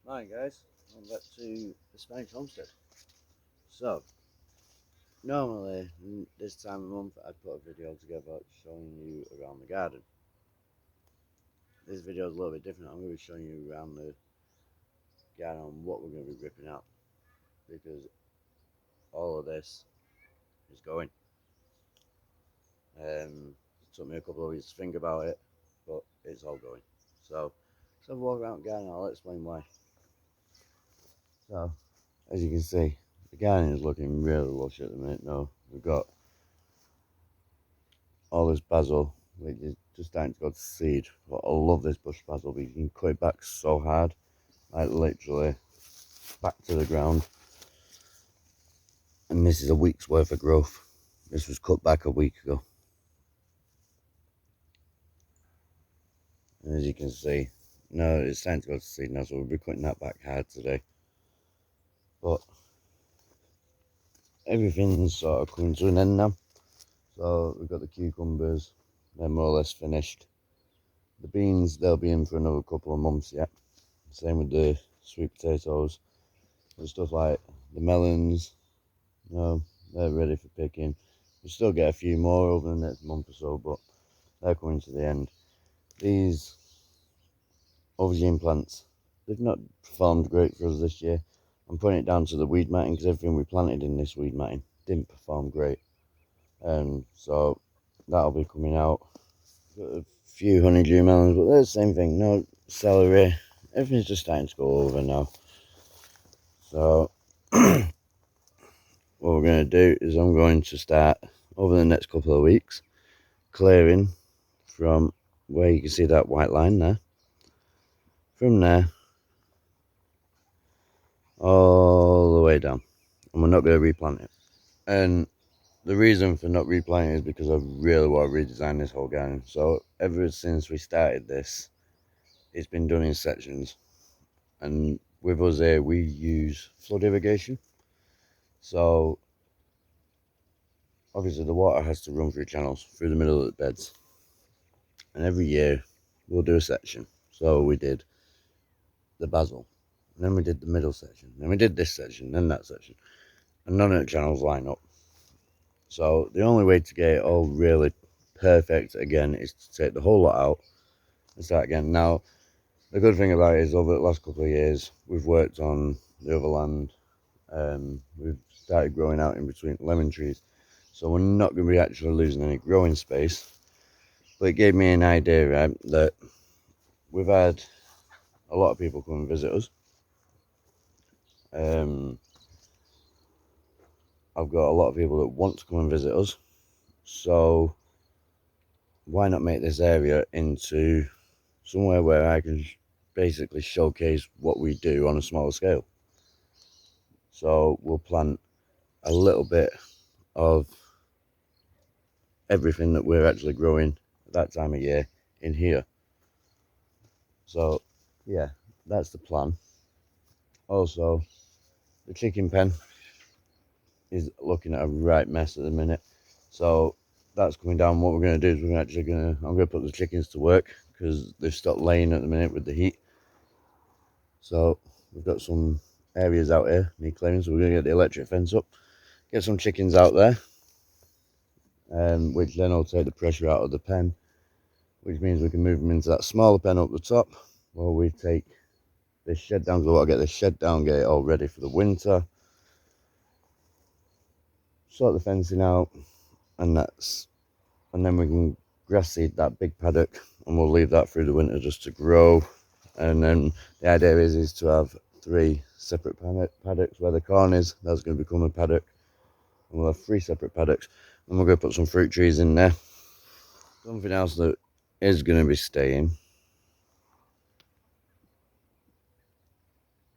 Hi guys, welcome back to the Spanish homestead. So, normally this time of month I'd put a video together showing you around the garden. This video is a little bit different. I'm going to be showing you around the garden on what we're going to be ripping out, because all of this is going. It took me a couple of weeks to think about it, but it's all going. So, let's have a walk around the garden and I'll explain why. So, as you can see, the garden is looking really lush at the minute now. We've got all this basil, which is just starting to go to seed. But I love this bush basil, but you can cut it back so hard, like literally back to the ground. And this is a week's worth of growth. This was cut back a week ago. And as you can see, no, it's starting to go to seed now, so we'll be cutting that back hard today. But everything's sort of coming to an end now. So we've got the cucumbers, they're more or less finished. The beans, they'll be in for another couple of months yet. Same with the sweet potatoes and stuff like the melons. They're ready for picking. We'll still get a few more over the next month or so, but they're coming to the end. These aubergine plants, they've not performed great for us this year. I'm putting it down to the weed matting, because everything we planted in this weed matting didn't perform great. So that'll be coming out. Got a few honeydew melons, but they're the same thing. No celery. Everything's just starting to go over now. So what we're going to do is I'm going to start over the next couple of weeks clearing from where you can see that white line there, from there all the way down, and we're not going to replant it. And the reason for not replanting is because I really want to redesign this whole garden. So ever since we started this, it's been done in sections, and with us here we use flood irrigation. So obviously the water has to run through channels through the middle of the beds, and every year we'll do a section. So we did the basil, and then we did the middle section, then we did this section, then that section, and none of the channels line up. So the only way to get it all really perfect again is to take the whole lot out and start again. Now the good thing about it is over the last couple of years we've worked on the other land. We've started growing out in between lemon trees, so we're not going to be actually losing any growing space. But it gave me an idea, right, that we've had a lot of people come and visit us. I've got a lot of people that want to come and visit us, so why not make this area into somewhere where I can basically showcase what we do on a smaller scale. So we'll plant a little bit of everything that we're actually growing at that time of year in here. So yeah, that's the plan. Also, the chicken pen is looking at a right mess at the minute, so that's coming down. What we're going to do is I'm going to put the chickens to work, because they've stopped laying at the minute with the heat. So we've got some areas out here need clearing, so we're going to get the electric fence up, get some chickens out there, which then will take the pressure out of the pen, which means we can move them into that smaller pen up the top, while we take this shed down, because I want to get this shed down, get it all ready for the winter, sort the fencing out, and then we can grass seed that big paddock, and we'll leave that through the winter just to grow. And then the idea is to have 3 separate paddocks. Where the corn is, that's going to become a paddock, and we'll have 3 separate paddocks, and we're going to put some fruit trees in there. Something else that is going to be staying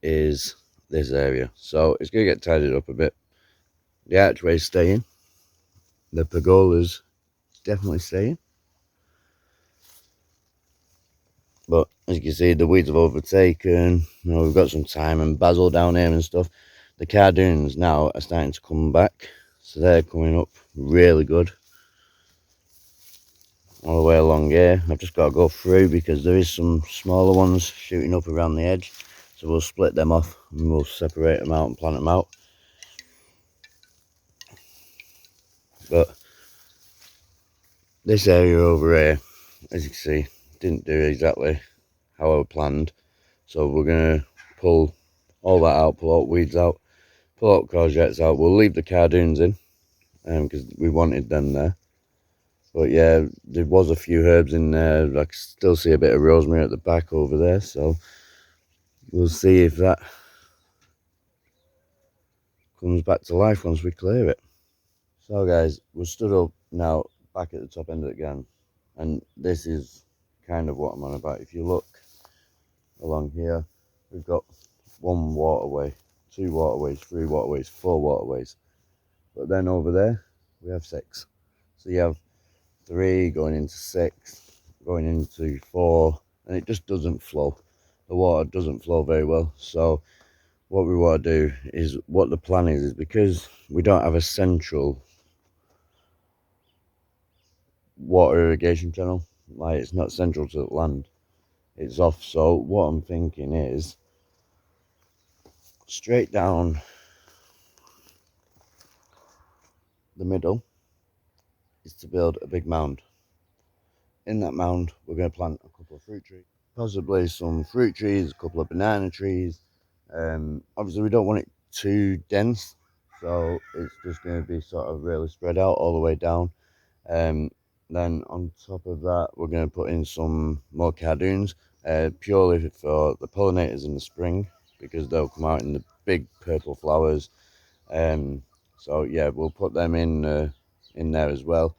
is this area, so it's going to get tidied up a bit. The archway's staying, the pergola's definitely staying, but as you can see, the weeds have overtaken. We've got some thyme and basil down here and stuff. The cardoons now are starting to come back, so they're coming up really good all the way along here. I've just got to go through because there is some smaller ones shooting up around the edge, So we'll split them off and we'll separate them out and plant them out. But this area over here, as you can see, didn't do exactly how I planned. So we're going to pull all that out, pull out weeds out, pull out courgettes out. We'll leave the cardoons in because we wanted them there. But yeah, there was a few herbs in there. I can still see a bit of rosemary at the back over there. So we'll see if that comes back to life once we clear it. So guys, we're stood up now back at the top end of the garden. And this is kind of what I'm on about. If you look along here, we've got 1 waterway, 2 waterways, 3 waterways, 4 waterways. But then over there, we have 6. So you have 3 going into 6, going into 4, and it just doesn't flow. The water doesn't flow very well. So what we want to do is, what the plan is because we don't have a central water irrigation channel, like it's not central to the land, it's off. So what I'm thinking is straight down the middle is to build a big mound. In that mound we're going to plant a couple of fruit trees, possibly some fruit trees, a couple of banana trees. Obviously we don't want it too dense, so it's just going to be sort of really spread out all the way down. Then on top of that we're going to put in some more cardoons, purely for the pollinators in the spring, because they'll come out in the big purple flowers. So yeah, we'll put them in there as well.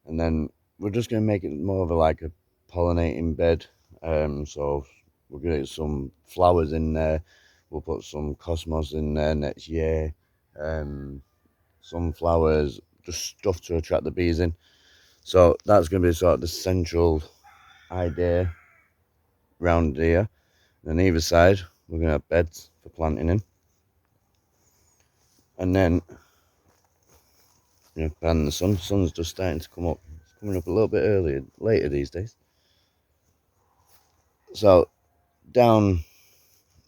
And then we're just going to make it more of like a pollinating bed. So we're going to get some flowers in there. We'll put some cosmos in there next year. Some flowers, just stuff to attract the bees in. So that's going to be sort of the central idea round here. And either side, we're going to have beds for planting in. And then, and the sun's just starting to come up. It's coming up a little bit later these days. So down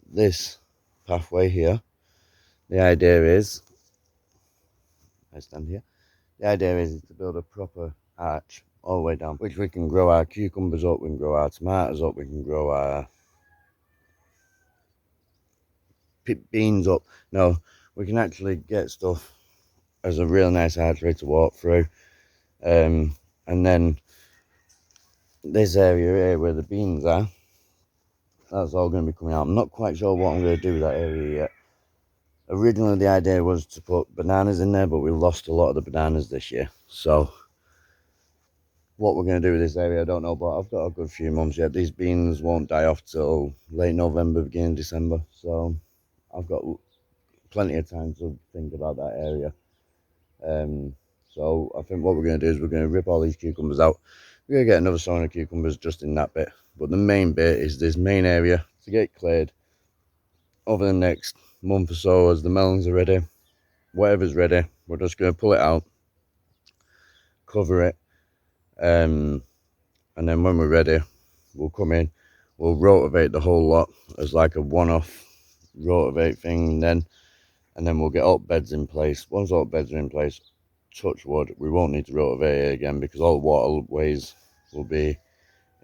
this pathway here, the idea is, I stand here, the idea is to build a proper arch all the way down, which we can grow our cucumbers up, we can grow our tomatoes up, we can grow our beans up. No, we can actually get stuff as a real nice archway to walk through. And then this area here where the beans are, that's all going to be coming out. I'm not quite sure what I'm going to do with that area yet. Originally the idea was to put bananas in there, but we lost a lot of the bananas this year. So what we're going to do with this area, I don't know, but I've got a good few months yet. These beans won't die off till late November, beginning December. So I've got plenty of time to think about that area. So I think what we're going to do is we're going to rip all these cucumbers out. We're going to get another sowing of cucumbers just in that bit. But the main bit is this main area to get cleared over the next month or so as the melons are ready. Whatever's ready, we're just going to pull it out, cover it, and then when we're ready, we'll come in, we'll rotivate the whole lot as like a one-off rotivate thing, and then we'll get up beds in place. Once all beds are in place, touch wood, we won't need to rotivate it again because all waterways will be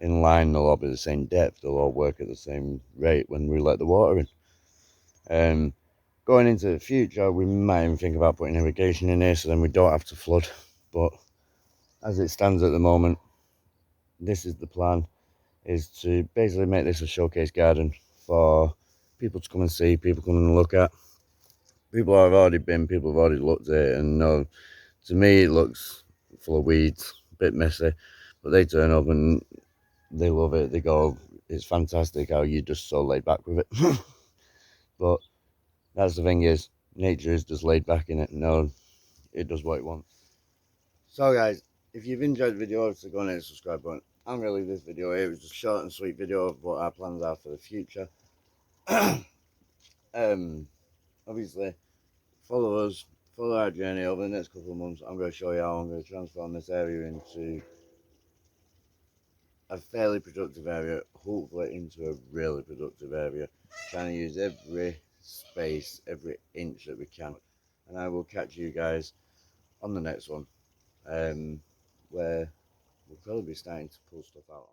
in line, they'll all be the same depth, they'll all work at the same rate when we let the water in. Going into the future, we might even think about putting irrigation in here so then we don't have to flood. But as it stands at the moment, this is the plan, is to basically make this a showcase garden for people to come and see, people come and look at. People have already been, people have already looked at it and know, to me it looks full of weeds, a bit messy, but they turn up and they love it. They go, it's fantastic how you just so laid back with it. But that's the thing, is nature is just laid back in it. No, it does what it wants. So guys, if you've enjoyed the video, obviously go and hit the subscribe button. I'm going to leave this video here. It was just a short and sweet video of what our plans are for the future. Obviously, follow us, follow our journey over the next couple of months. I'm going to show you how I'm going to transform this area into a fairly productive area, hopefully into a really productive area, trying to use every space, every inch that we can. And I will catch you guys on the next one, where we'll probably be starting to pull stuff out.